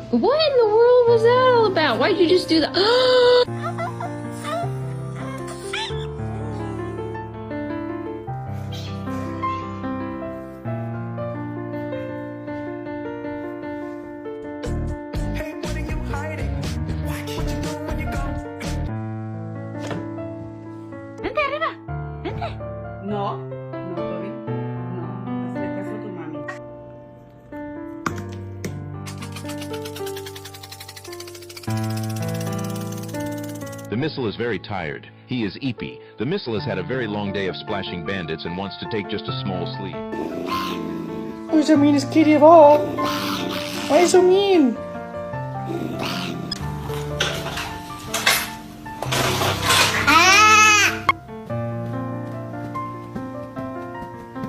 What in the world was that all about? Why'd you just do that? Hey, what are you hiding? What you do when you go? Vente arriba, vente. No, no, Toby. No, hazle caso a tu mami. The missile is very tired. He is eepy. The missile has had a very long day of splashing bandits and wants to take just a small sleep. Who's the meanest kitty of all? Why are you so mean?